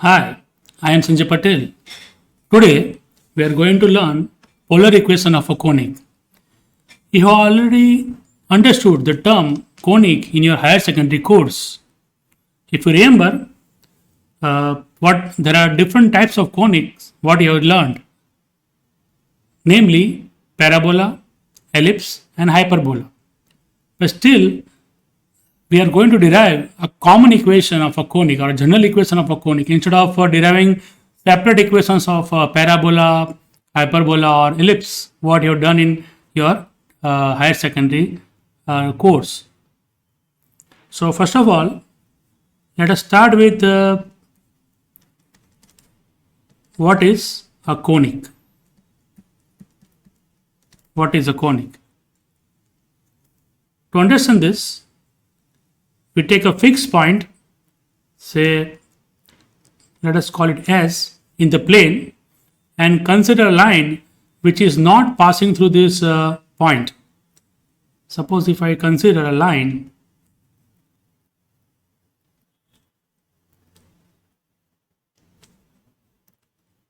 Hi, I am Sanjay Patel. Today we are going to learn polar equation of a conic. You have already understood the term conic in your higher secondary course. If you remember, what there are different types of conics. What you have learned, namely parabola, ellipse, and hyperbola. But still, we are going to derive a common equation of a conic or a general equation of a conic instead of deriving separate equations of parabola, hyperbola, or ellipse, what you have done in your higher secondary course. So, first of all, let us start with what is a conic. What is a conic? To understand this, we take a fixed point, say, let us call it S, in the plane, and consider a line which is not passing through this point. Suppose if I consider a line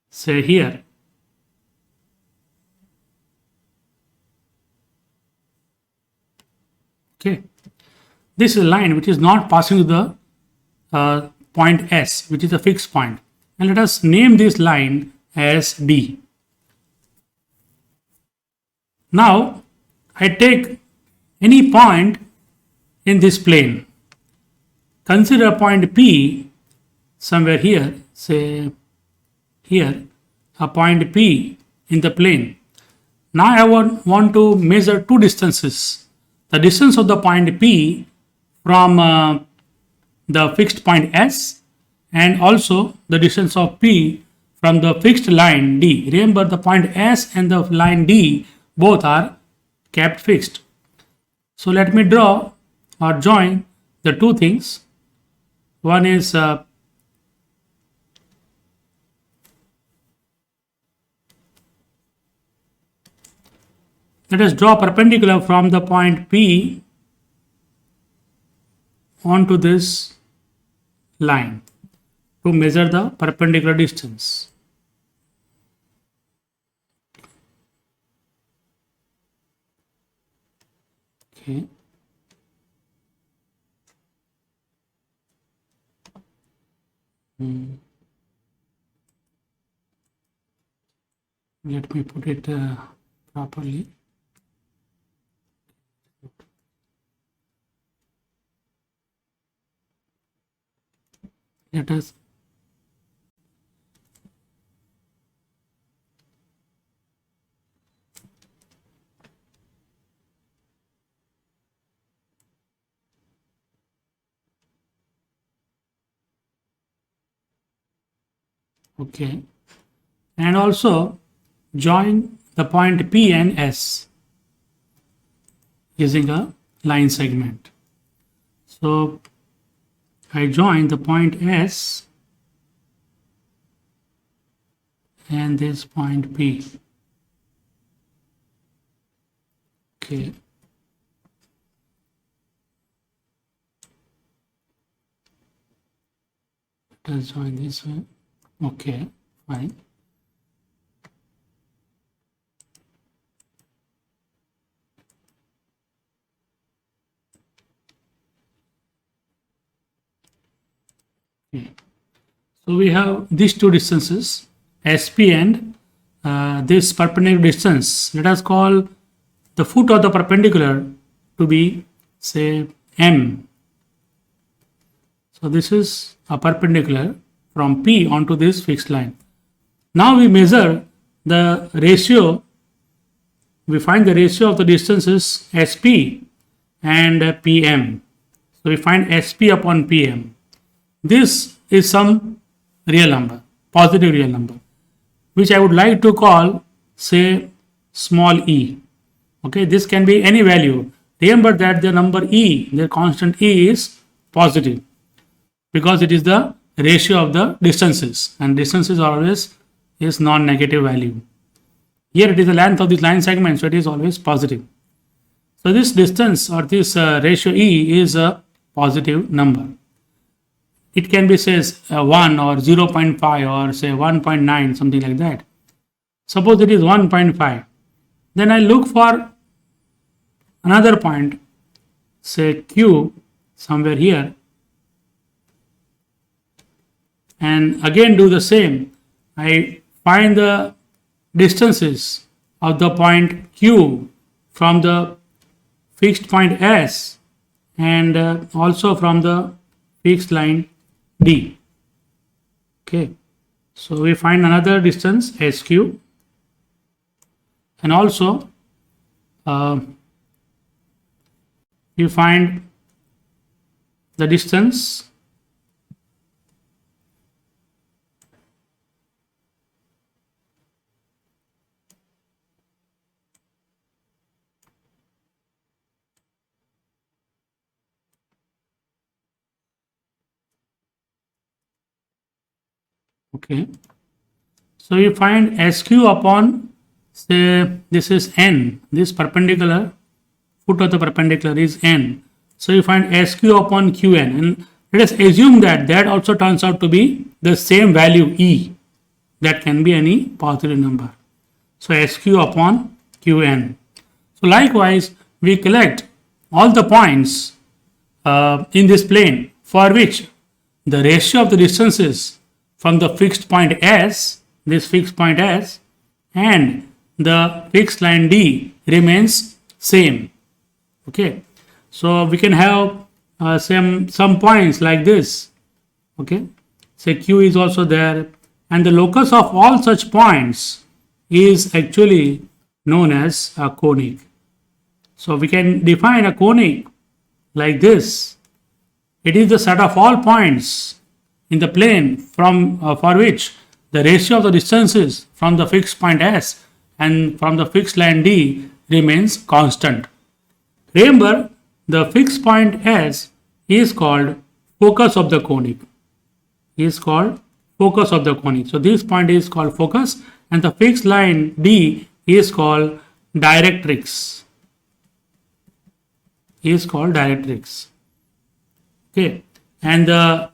say here, okay, this is a line which is not passing to the point S, which is a fixed point, and let us name this line as D. Now I take any point in this plane, consider a point P somewhere here, say here, a point P in the plane. Now I want to measure two distances, the distance of the point P from the fixed point S and also the distance of P from the fixed line D. Remember, the point S and the line D both are kept fixed. So let me draw or join the two things. One is let us draw perpendicular from the point P onto this line to measure the perpendicular distance. Okay. Let me put it properly. Let us okay, and also join the point P and S using a line segment. So I join the point S and this point P. Okay. Let us join this one. Okay, fine. Okay. So we have these two distances, SP and this perpendicular distance. Let us call the foot of the perpendicular to be, say, M. So this is a perpendicular from P onto this fixed line. Now we measure the ratio. We find the ratio of the distances SP and PM. So we find SP upon PM. This is some real number, positive real number, which I would like to call, say, small e. Okay, this can be any value. Remember that the number e, the constant e, is positive because it is the ratio of the distances, and distances always is non-negative value. Here it is the length of this line segment, so it is always positive. So this distance or this ratio e is a positive number. it can be says 1 or 0.5 or say 1.9, something like that. Suppose it is 1.5, then I look for another point, say Q, somewhere here, and again do the same. I find the distances of the point Q from the fixed point S and also from the fixed line D. Okay, so we find another distance SQ, and also you find the distance okay. So you find SQ upon, say this is N, this perpendicular, foot of the perpendicular is N. So you find SQ upon QN, and let us assume that that also turns out to be the same value E. That can be any positive number. So SQ upon QN. So likewise, we collect all the points in this plane for which the ratio of the distances from the fixed point S, this fixed point S, and the fixed line D remains same. Okay, so we can have some points like this. Okay, say Q is also there, and the locus of all such points is actually known as a conic. So we can define a conic like this. It is the set of all points in the plane from for which the ratio of the distances from the fixed point S and from the fixed line D remains constant. Remember, the fixed point S is called focus of the conic. So this point is called focus, and the fixed line D is called directrix. Okay, and the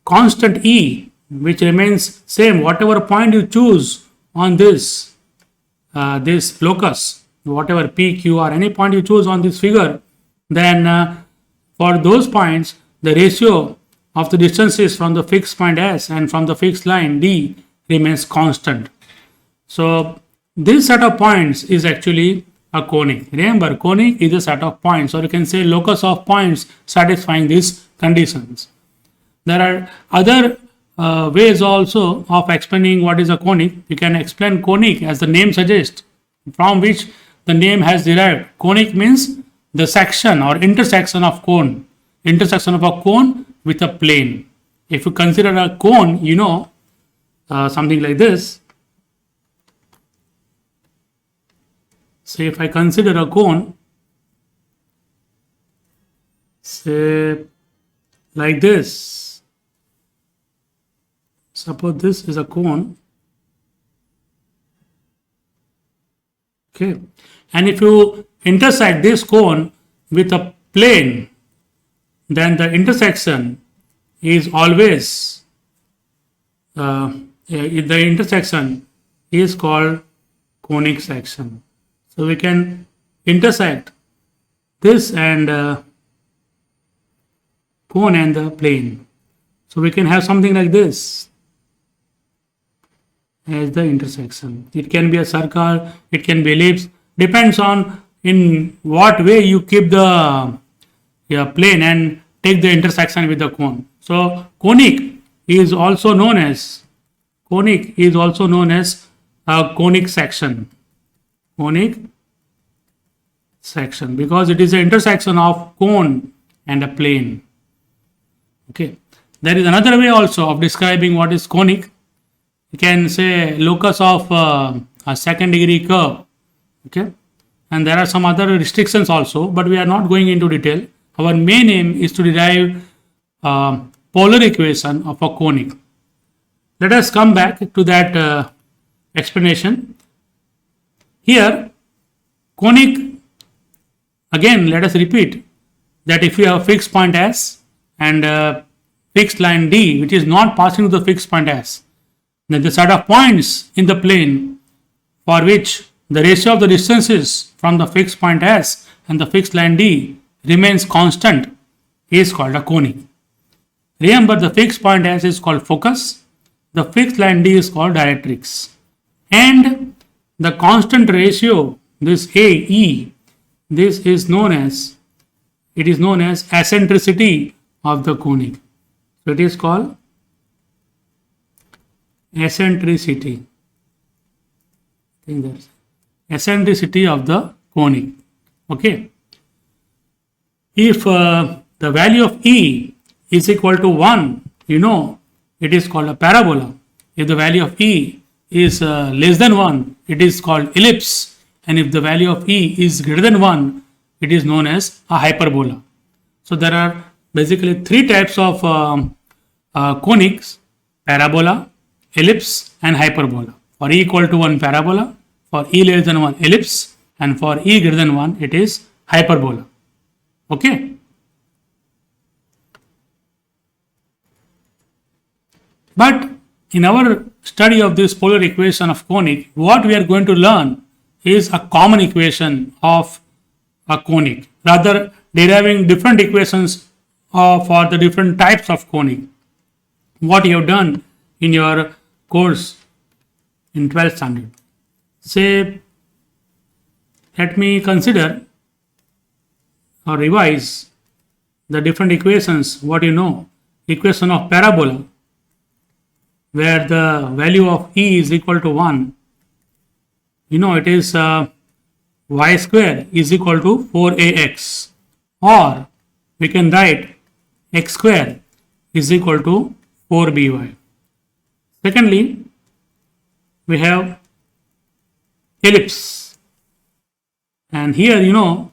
constant E, which remains same whatever point you choose on this this locus, whatever P, Q, or any point you choose on this figure, then for those points the ratio of the distances from the fixed point S and from the fixed line D remains constant. So this set of points is actually a conic. Remember, conic is a set of points, or you can say locus of points satisfying these conditions. There are other ways also of explaining what is a conic. You can explain conic as the name suggests, from which the name has derived. Conic means the section or intersection of cone, intersection of a cone with a plane. If you consider a cone, you know, something like this. Say if I consider a cone, say like this. Suppose this is a cone. Okay, and if you intersect this cone with a plane, then the intersection is always the intersection is called conic section. So we can intersect this and cone and the plane. So we can have something like this as the intersection. It can be a circle, it can be ellipse, depends on in what way you keep the plane and take the intersection with the cone. So conic is also known as a conic section. Conic section, because it is an intersection of cone and a plane. Okay, there is another way also of describing what is conic. You can say locus of a second degree curve. Okay, and there are some other restrictions also, but we are not going into detail. Our main aim is to derive polar equation of a conic. Let us come back to that explanation. Here, conic, again let us repeat that if you have fixed point S and fixed line D, which is not passing through the fixed point S, then the set of points in the plane for which the ratio of the distances from the fixed point S and the fixed line D remains constant is called a conic. Remember, the fixed point S is called focus, the fixed line D is called directrix, and the constant ratio, this AE, this is known as, it is known as eccentricity of the conic. So it is called eccentricity. I think that's eccentricity of the conic. Okay. If the value of E is equal to 1, you know, it is called a parabola. If the value of E is less than 1, it is called ellipse. And if the value of E is greater than 1, it is known as a hyperbola. So there are basically three types of conics: parabola, ellipse, and hyperbola. For E equal to 1, parabola; for E less than 1, ellipse; and for E greater than 1, it is hyperbola. Okay. But in our study of this polar equation of conic, what we are going to learn is a common equation of a conic, rather deriving different equations for the different types of conic. What you have done in your course in 12th standard. Say, let me consider or revise the different equations. What you know, equation of parabola, where the value of E is equal to 1. You know, it is y square is equal to 4ax, or we can write x square is equal to 4by. Secondly, we have ellipse, and here, you know,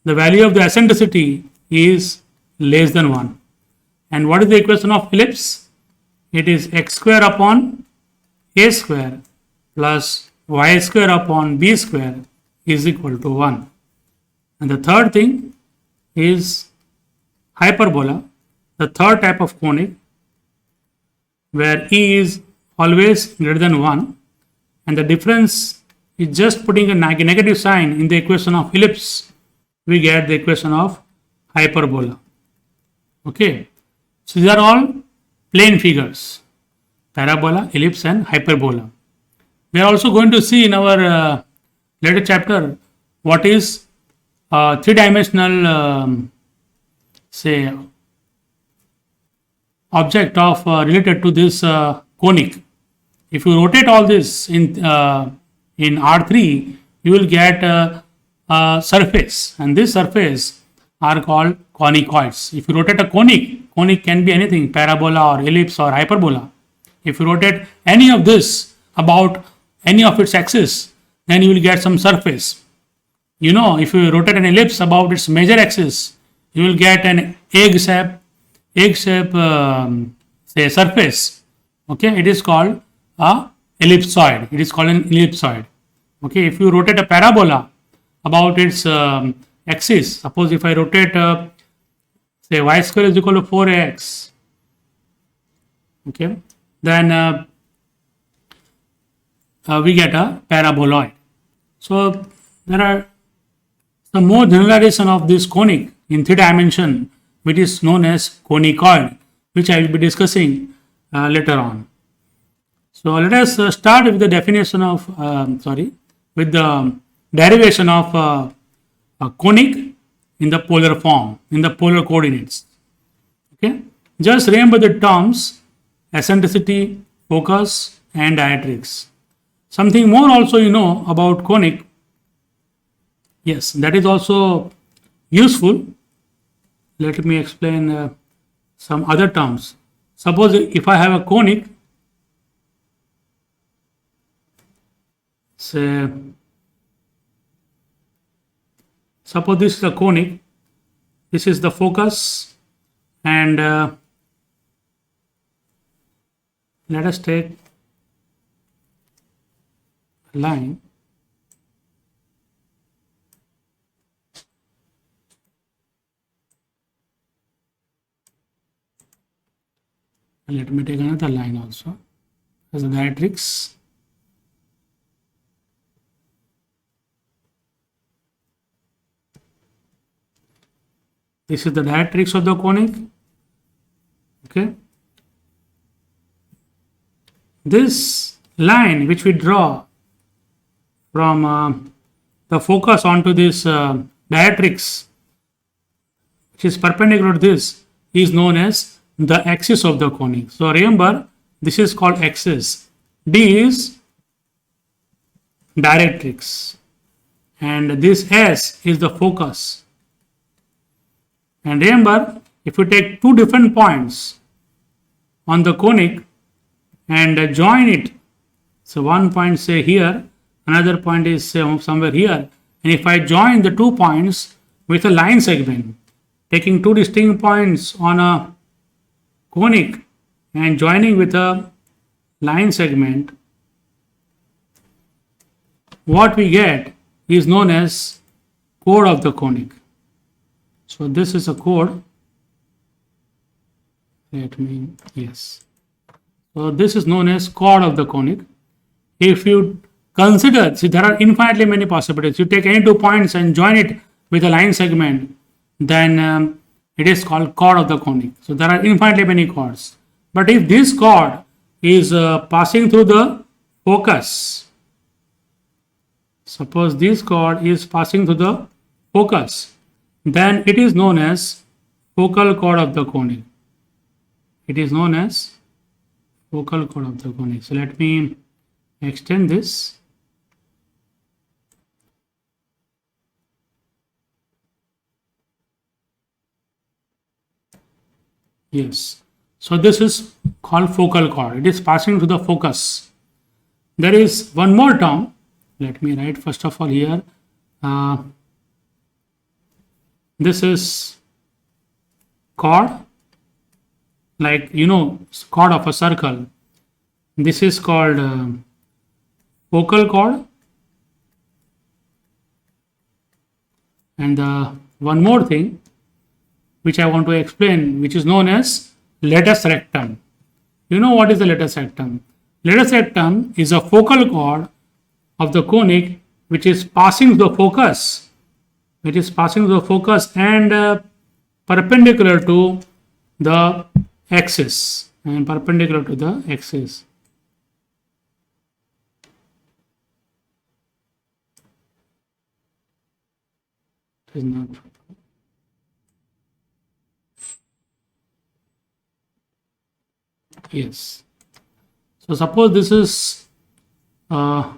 the value of the eccentricity is less than 1. And what is the equation of ellipse? It is x square upon a square plus y square upon b square is equal to 1. And the third thing is hyperbola, the third type of conic, where E is always greater than 1, and the difference is just putting a negative sign in the equation of ellipse, we get the equation of hyperbola. Okay, so these are all plane figures: parabola, ellipse, and hyperbola. We are also going to see in our later chapter what is three-dimensional say object of related to this conic. If you rotate all this in R3, you will get a surface, and this surface are called conicoids. If you rotate a conic can be anything: parabola or ellipse or hyperbola. If you rotate any of this about any of its axis, then you will get some surface. You know, if you rotate an ellipse about its major axis, you will get an egg shape say surface. Okay, it is called a ellipsoid. It is called an ellipsoid. Okay, if you rotate a parabola about its axis, suppose if I rotate say y square is equal to 4ax, okay, then we get a paraboloid. So there are some more generalization of this conic in 3 dimension, which is known as conicoid, which I will be discussing later on. So let us start with the definition of with the derivation of a conic in the polar form, in the polar coordinates. Okay, just remember the terms eccentricity, focus, and directrix. Something more also you know about conic. Yes, that is also useful. Let me explain some other terms. Suppose if I have a conic, say, suppose this is a conic, this is the focus, and let us take a line. Let me take another line also as a directrix. This is the directrix of the conic. Okay. This line which we draw from the focus onto this directrix, which is perpendicular to this, is known as the axis of the conic. So remember, this is called axis. D is directrix, and this S is the focus. And remember, if you take two different points on the conic and join it, so one point say here, another point is somewhere here, and if I join the 2 points with a line segment, taking two distinct points on a conic and joining with a line segment, what we get is known as chord of the conic. So this is a chord. So this is known as chord of the conic. If you consider, see, there are infinitely many possibilities. You take any 2 points and join it with a line segment, then it is called chord of the conic. So there are infinitely many chords. But if this chord is passing through the focus, suppose this chord is passing through the focus, then it is known as focal chord of the conic. It is known as focal chord of the conic. So let me extend this. Yes. So this is called focal chord. It is passing to the focus. There is one more term. Let me write first of all here. This is chord, like chord of a circle. This is called focal chord. And one more thing which I want to explain, which is known as latus rectum. You know what is the latus rectum? Latus rectum is a focal chord of the conic which is passing the focus. It is passing the focus and perpendicular to the axis. And perpendicular to the axis. It is not. Yes. So suppose this is a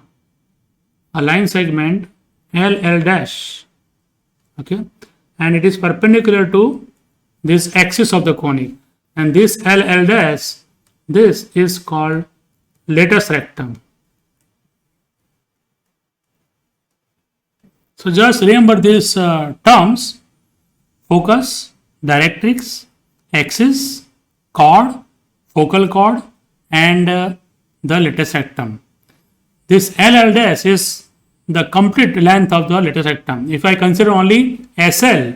line segment L dash, okay, and it is perpendicular to this axis of the conic, and this L dash, this is called latus rectum. So just remember these terms: focus, directrix, axis, chord, focal chord, and the latus rectum. This L dash is the complete length of the latus rectum. If I consider only SL,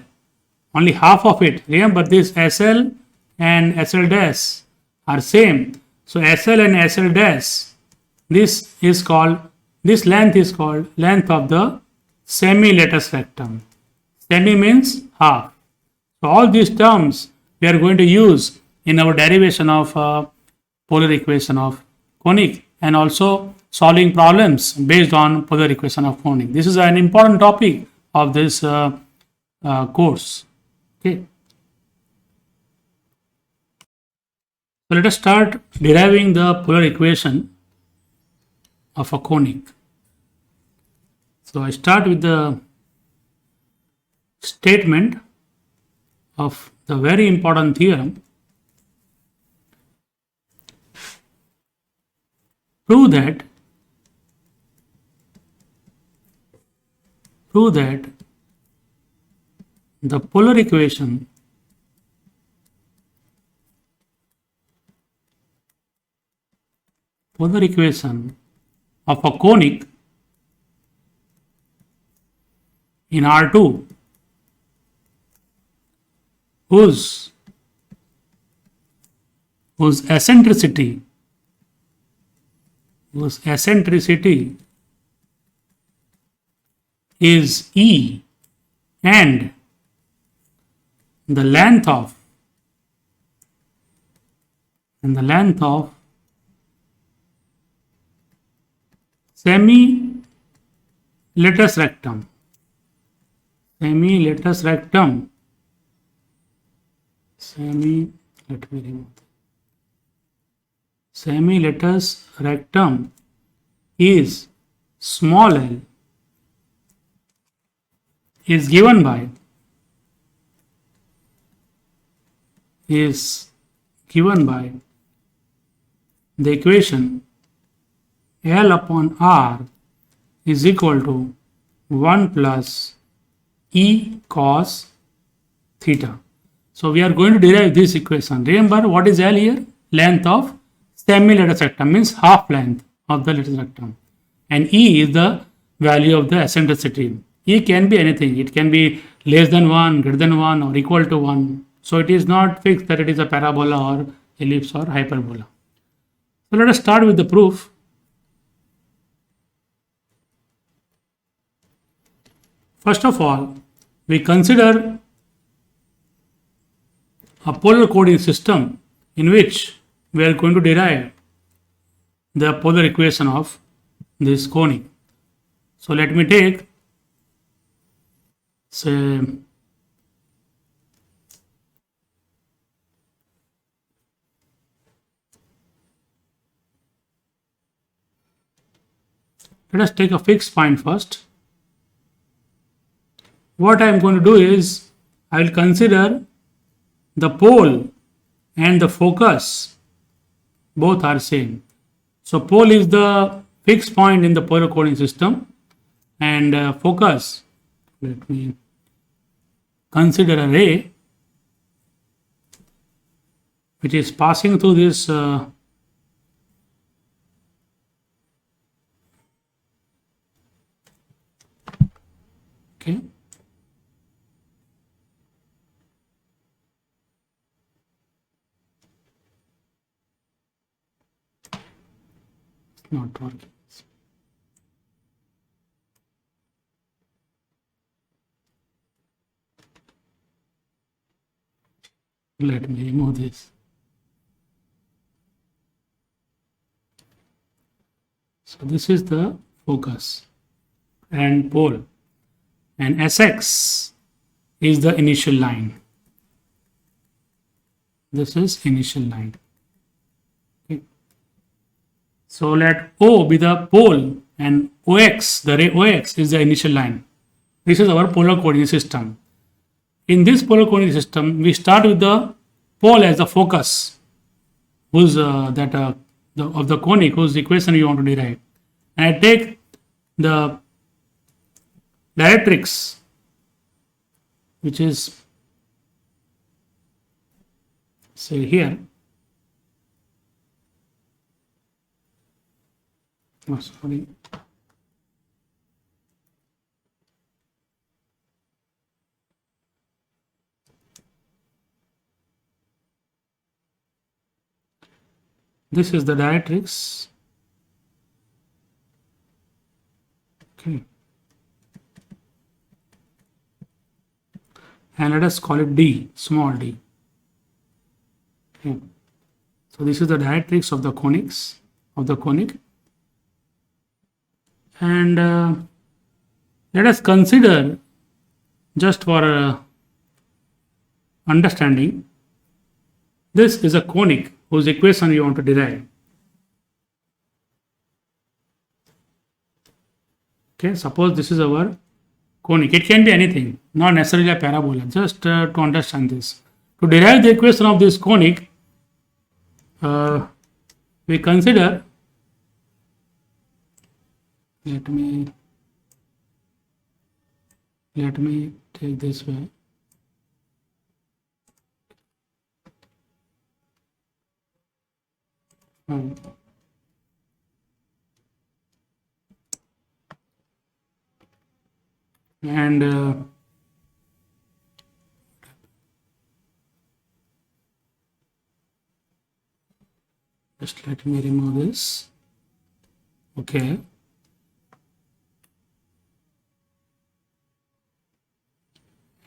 only half of it, remember this SL and SL dash are same. So SL and SL dash, this length is called length of the semi-latus rectum. Semi means half. So all these terms we are going to use in our derivation of polar equation of conic, and also solving problems based on polar equation of conic. This is an important topic of this course. Okay. So let us start deriving the polar equation of a conic. So I start with the statement of the very important theorem. Prove that the polar equation of a conic in R2 whose whose eccentricity is E, and the length of semi-latus rectum semi-latus rectum is small l is given by the equation L upon R is equal to 1 plus E cos theta. So we are going to derive this equation. Remember what is L here? Length of semi-latus rectum, means half length of the latus rectum, and E is the value of the eccentricity. E can be anything. It can be less than 1, greater than 1, or equal to 1. So it is not fixed that it is a parabola or ellipse or hyperbola. So let us start with the proof. First of all, we consider a polar coordinate system in which we are going to derive the polar equation of this conic. So let me take, say, let us take a fixed point first. What I am going to do is I will consider the pole and the focus both are same. So pole is the fixed point in the polar coordinate system, and focus, let me consider a ray which is passing through this okay. Not working. Let me remove this. So this is the focus and pole, and Sx is the initial line. This is initial line. Okay. So let O be the pole and OX, the ray OX is the initial line. This is our polar coordinate system. In this polar coordinate system, we start with the pole as the focus, whose of the conic whose equation you want to derive. And I take the directrix, which is, say, here. Oh, sorry. This is the directrix. Okay. And let us call it D, small d. Okay. So this is the directrix of the conics, of the conic. And let us consider, just for understanding, this is a conic whose equation you want to derive. Okay, suppose this is our conic. It can be anything, not necessarily a parabola, just to understand this. To derive the equation of this conic, we consider, let me take this way. And Just let me remove this. Okay.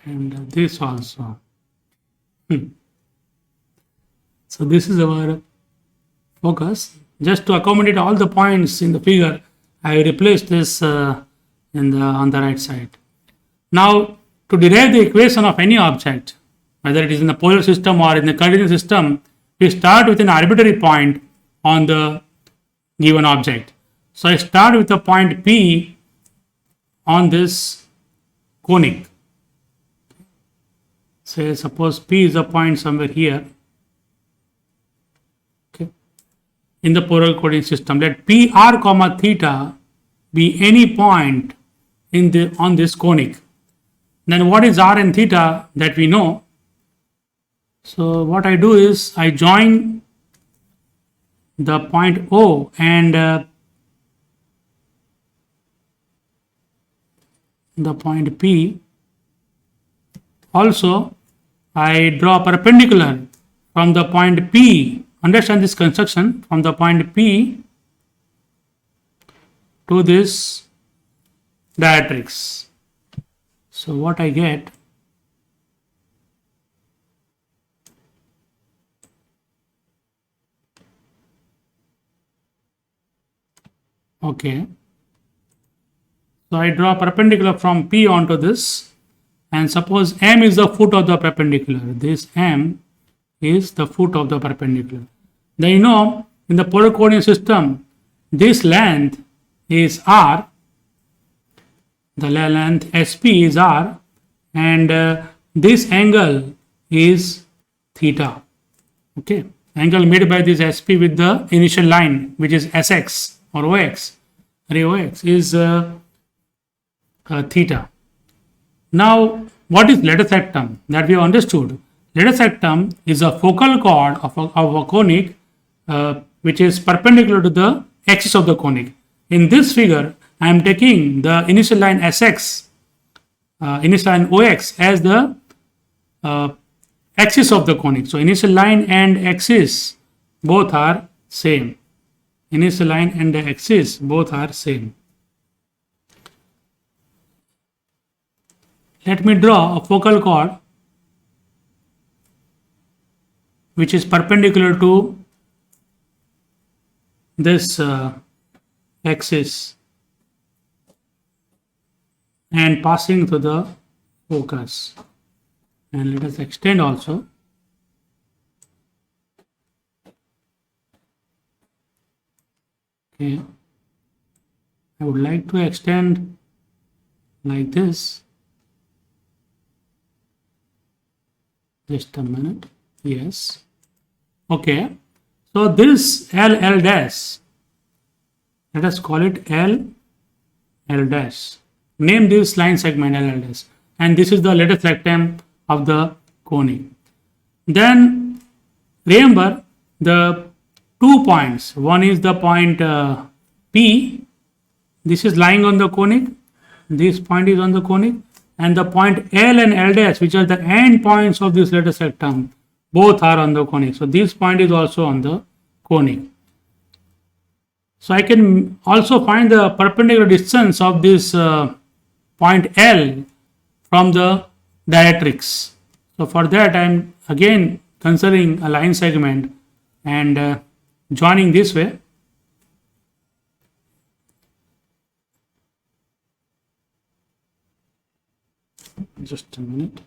And this also. So this is our focus. Just to accommodate all the points in the figure, I replaced this on the right side. Now, to derive the equation of any object, whether it is in the polar system or in the coordinate system, we start with an arbitrary point on the given object. So I start with a point P on this conic. Say suppose P is a point somewhere here. Okay. In the polar coordinate system, let PR comma theta be any point on this conic. Then what is r and theta that we know? So what I do is I join the point O and the point P. Also, I draw perpendicular from the point P. Understand this construction from the point P to this diatrix. So what I get, okay, so I draw perpendicular from P onto this, and suppose M is the foot of the perpendicular. This M is the foot of the perpendicular. Then you know, in the polar coordinate system, this length is R, the length SP is R, and this angle is theta. Okay, angle made by this SP with the initial line, which is SX or OX, ray OX, is theta. Now, what is lattice septum? That we have understood. Lattice septum is a focal chord of a conic which is perpendicular to the axis of the conic. In this figure, I am taking the initial line SX, initial line OX as the axis of the conic. So initial line and axis both are same. Initial line and the axis both are same. Let me draw a focal chord which is perpendicular to this axis and passing to the focus. And let us extend also. Okay, I would like to extend like this. Just a minute. Yes. Okay. So this L dash, let us call it L dash. Name this line segment L dash. And this is the lattice septum of the conic. Then remember the 2 points. One is the point P. This is lying on the conic. This point is on the conic. And the point L and L dash, which are the end points of this lattice septum, both are on the conic. So this point is also on the conic. So I can also find the perpendicular distance of this point L from the diatrix. So for that I am again considering a line segment and joining this way. Just a minute.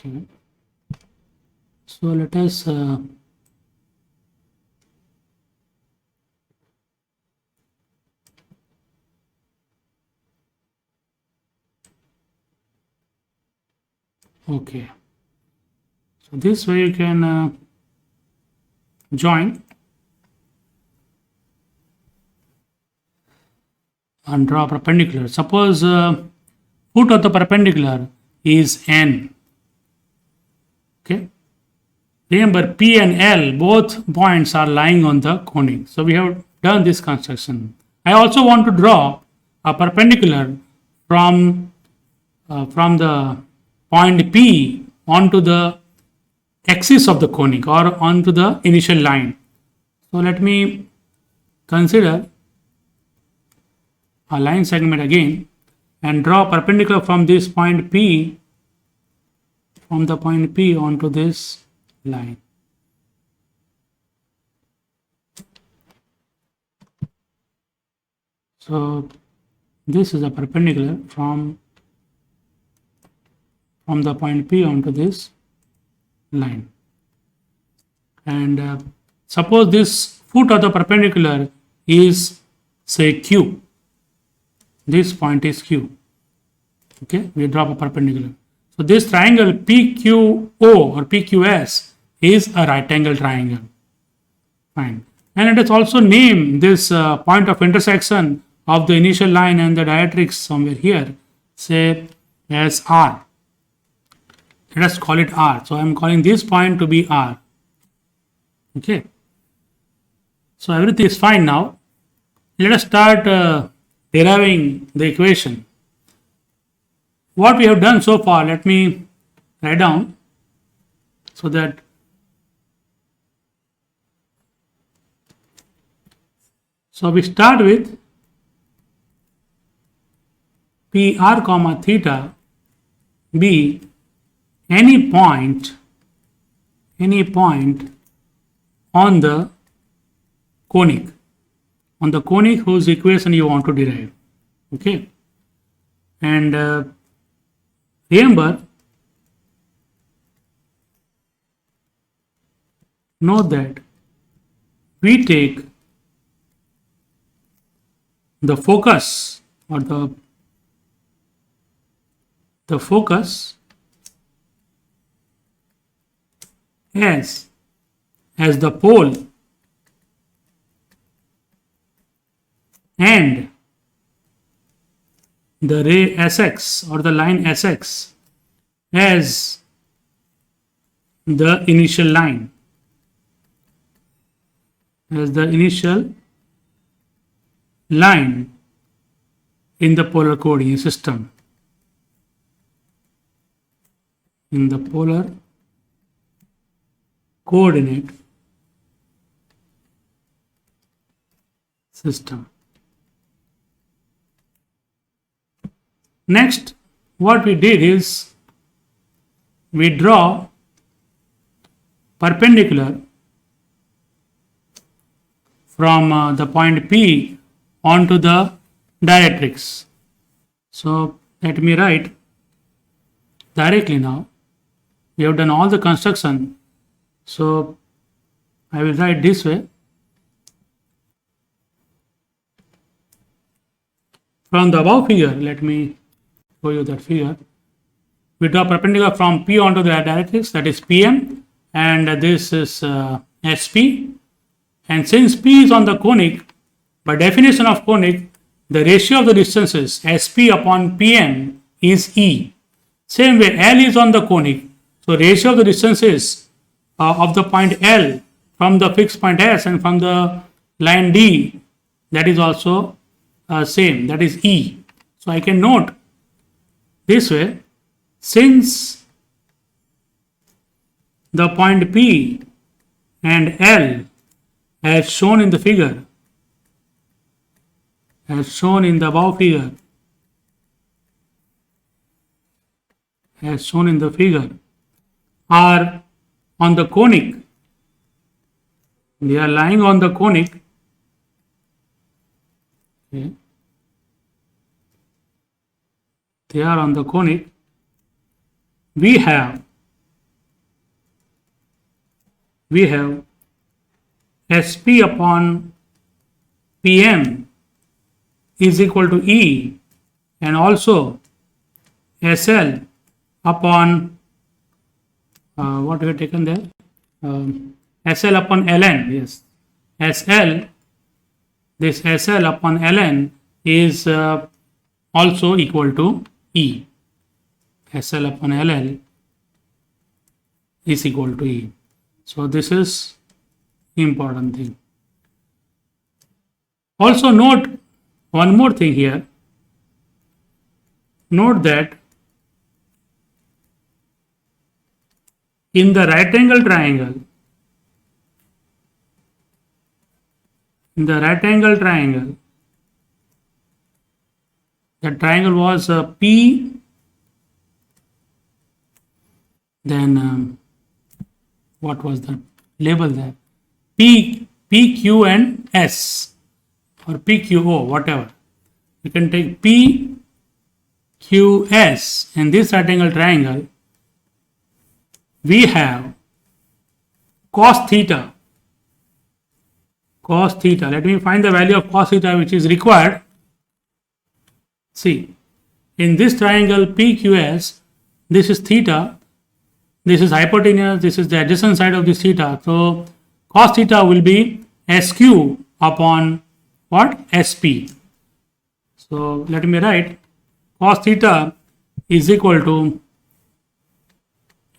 Okay. So let us okay. So this way you can join and draw perpendicular. Suppose foot of the perpendicular is N. Okay. Remember P and L, both points are lying on the conic. So we have done this construction. I also want to draw a perpendicular from the point P onto the axis of the conic or onto the initial line. So let me consider a line segment again and draw perpendicular from this point P, from the point P onto this line. So this is a perpendicular from the point P onto this line. And suppose this foot of the perpendicular is, say, Q. This point is Q. Okay, we drop a perpendicular. So this triangle PQO or PQS is a right angle triangle. Fine. And let us also name this point of intersection of the initial line and the directrix somewhere here, say as R. Let us call it R. So I am calling this point to be R. Okay. So everything is fine now. Let us start deriving the equation. What we have done so far, let me write down so that we start with PR comma theta be any point on the conic, whose equation you want to derive. Okay. And remember, note that we take the focus or the focus as the pole and the ray Sx or the line Sx as the initial line, in the polar coordinate system. In the polar coordinate system. Next, what we did is we draw perpendicular from the point P onto the directrix. So let me write directly now. We have done all the construction. So I will write this way. From the above figure, let me show you that figure. We draw perpendicular from P onto the directrix, that is PM, and this is SP. And since P is on the conic, by definition of conic, the ratio of the distances SP upon PM is E. Same way, L is on the conic, so ratio of the distances of the point L from the fixed point S and from the line D, that is also same, that is E. So I can note this way, since the point P and L as shown in the figure, as shown in the above figure, as shown in the figure, are on the conic, they are lying on the conic. Okay. They are on the conic. We have SP upon PM is equal to E, and also SL upon what we have taken there, SL upon Ln. Yes, SL, this SL upon Ln is also equal to E. SL upon LL is equal to E. So this is important thing. Also note one more thing here. Note that in the right angle triangle, the triangle was P, then what was the label there? P, Q and S, or P, Q, O, whatever. You can take P, Q, S. In this right angle triangle, we have cos theta. Let me find the value of cos theta which is required. See, in this triangle PQS, this is theta, this is hypotenuse, this is the adjacent side of this theta. So cos theta will be SQ upon what? SP. So let me write cos theta is equal to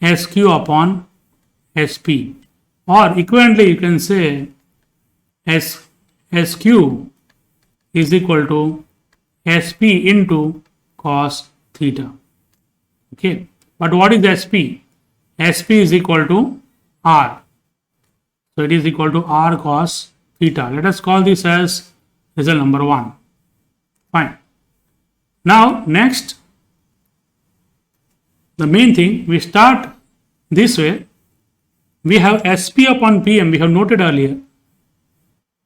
SQ upon SP, or equivalently you can say SQ is equal to SP into cos theta. Okay, but what is SP? SP is equal to R. So it is equal to R cos theta. Let us call this as result number 1. Fine. Now next, the main thing, we start this way. We have SP upon PM, we have noted earlier.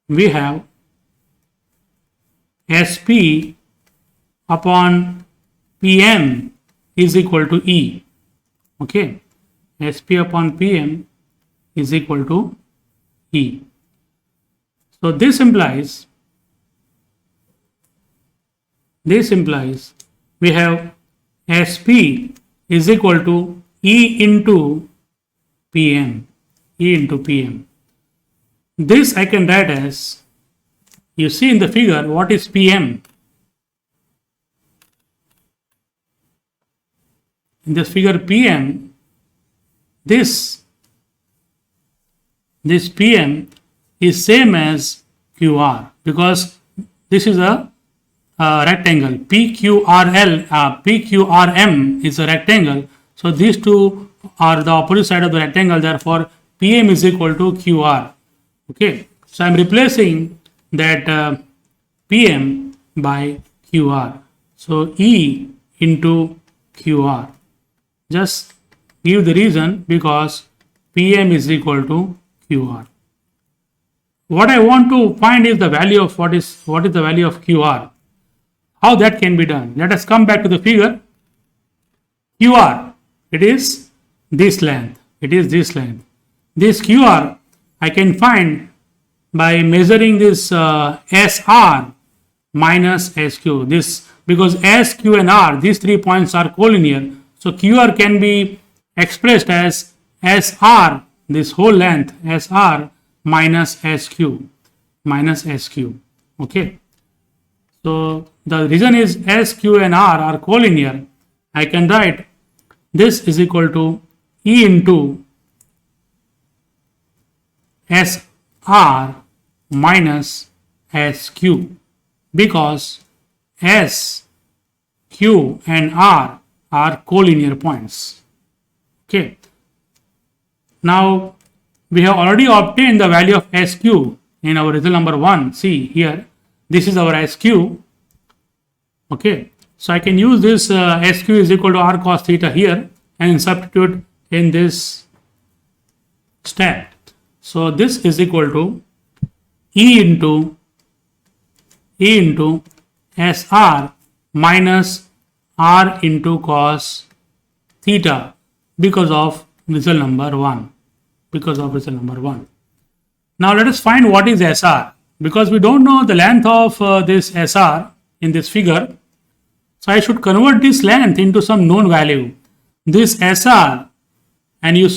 We have SP upon PM is equal to E. Okay, SP upon PM is equal to E. So this implies we have SP is equal to E into PM. This I can write as, you see in the figure, what is PM? In this figure PM, this PM is same as QR, because this is a rectangle. PQRM is a rectangle. So these two are the opposite side of the rectangle. Therefore, PM is equal to QR. Okay. So I am replacing that PM by QR. So E into QR. Just give the reason, because PM is equal to QR. What I want to find is the value of what is the value of QR. How that can be done? Let us come back to the figure. QR, it is this length. This QR I can find by measuring this SR minus SQ. This, because SQ and R, these 3 points are collinear. So QR can be expressed as SR, this whole length, SR minus SQ. Okay. So the reason is SQ and R are collinear. I can write this is equal to E into SR minus SQ, because S, Q and R are collinear points. Okay. Now we have already obtained the value of SQ in our result number 1. See here, this is our SQ. Okay. So I can use this SQ is equal to R cos theta here and substitute in this step. So this is equal to E into SR minus R into cos theta, because of result number 1. Now let us find what is SR, because we don't know the length of this SR in this figure. So I should convert this length into some known value. This SR, and you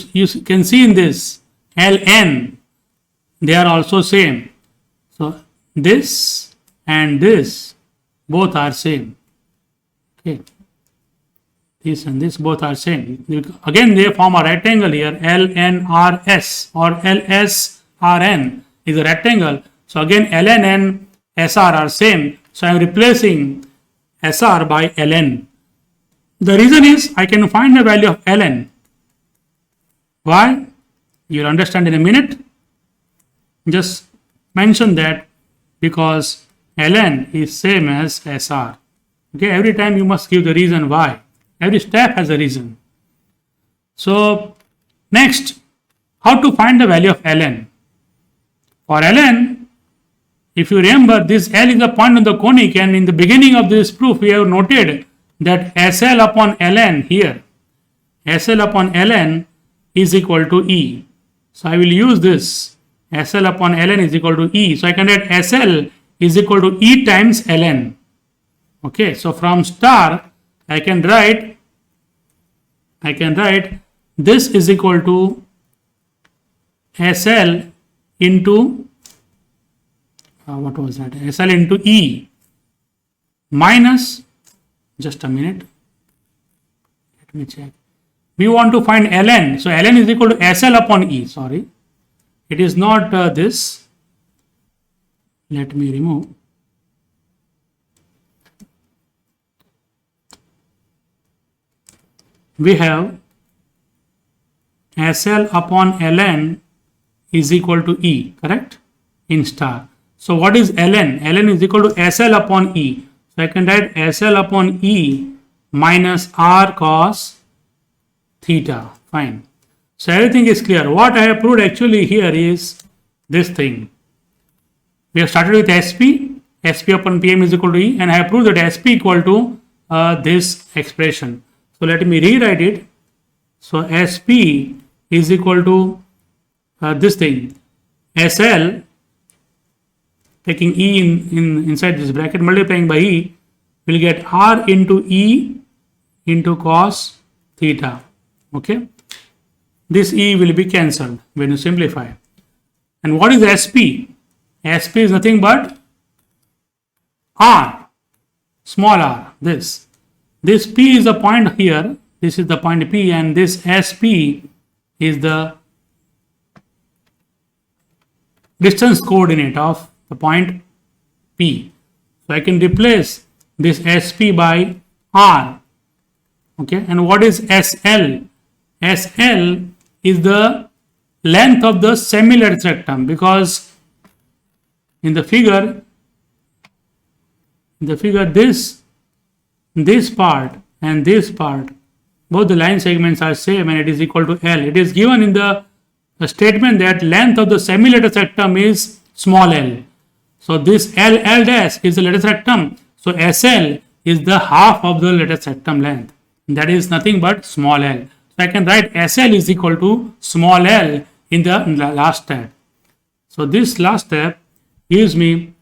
can see in this LN, they are also same. So this and this both are same. Okay. This and this both are same. Again, they form a rectangle here. LNRS or LSRN is a rectangle. So again, LN and SR are same. So I am replacing SR by ln. The reason is I can find the value of ln. Why? You'll understand in a minute. Just mention that because ln is same as SR. Okay, every time you must give the reason why. Every step has a reason. So next, how to find the value of ln? For ln, if you remember, this L is the point on the conic, and in the beginning of this proof we have noted that SL upon ln here, SL upon ln is equal to E. So I will use this, SL upon ln is equal to E. So I can write SL is equal to E times ln. Okay, so from star I can write this is equal to SL into what was that? SL into E minus, just a minute, let me check. We want to find ln, so ln is equal to SL upon E. Sorry, it is not this. Let me remove. We have SL upon ln is equal to E, correct? In star. So what is ln? Ln is equal to SL upon E. So I can write SL upon E minus R cos theta. Fine. So everything is clear. What I have proved actually here is this thing. We have started with SP. SP upon PM is equal to E, and I have proved that SP equal to this expression. So let me rewrite it. So SP is equal to this thing, SL, taking E inside this bracket, multiplying by E, will get R into E into cos theta. Okay, this E will be cancelled when you simplify. And what is SP? SP is nothing but R, small r, this P is the point here, this is the point P, and this SP is the distance coordinate of the point P. So I can replace this SP by R. Okay, and what is SL? SL is the length of the semi-lattice rectum, because in the figure this part and this part, both the line segments are same and it is equal to L. It is given in the statement that length of the semi-lattice rectum is small l. So this L dash is the lattice rectum. So SL is the half of the lattice rectum length. That is nothing but small l. So I can write SL is equal to small l in the last step. So this last step gives me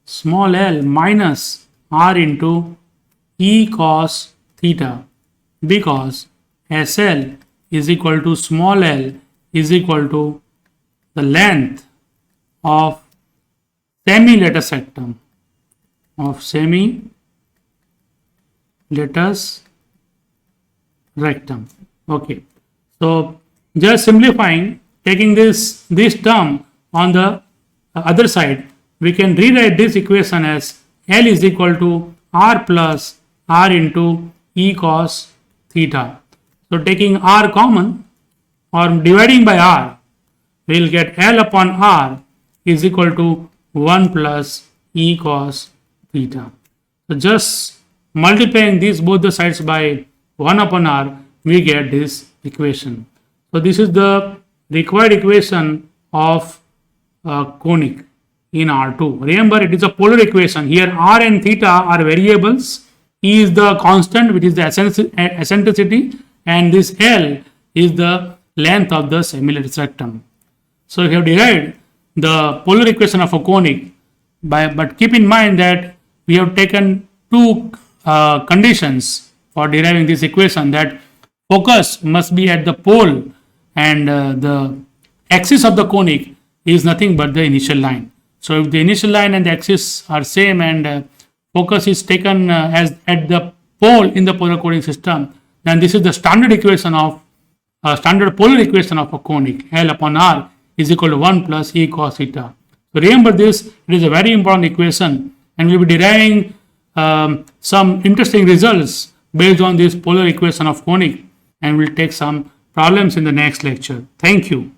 small l minus R into E cos theta, because SL is equal to small l is equal to the length of semi-lattice rectum, Okay, so just simplifying, taking this term on the other side, we can rewrite this equation as L is equal to R plus R into E cos theta. So taking R common or dividing by R, we will get L upon R is equal to 1 plus E cos theta. So just multiplying these both the sides by 1 upon R, we get this equation. So this is the required equation of conic in R2. Remember, it is a polar equation. Here R and theta are variables. E is the constant, which is the eccentricity, and this L is the length of the semi-lattice rectum. So we have derived the polar equation of a conic, but keep in mind that we have taken two conditions for deriving this equation, that focus must be at the pole and the axis of the conic is nothing but the initial line. So if the initial line and the axis are same and focus is taken as at the pole in the polar coordinate system, then this is the standard equation of standard polar equation of a conic. L upon R is equal to 1 plus E cos theta. So remember this, it is a very important equation, and we'll be deriving some interesting results based on this polar equation of conic, and we'll take some problems in the next lecture. Thank you.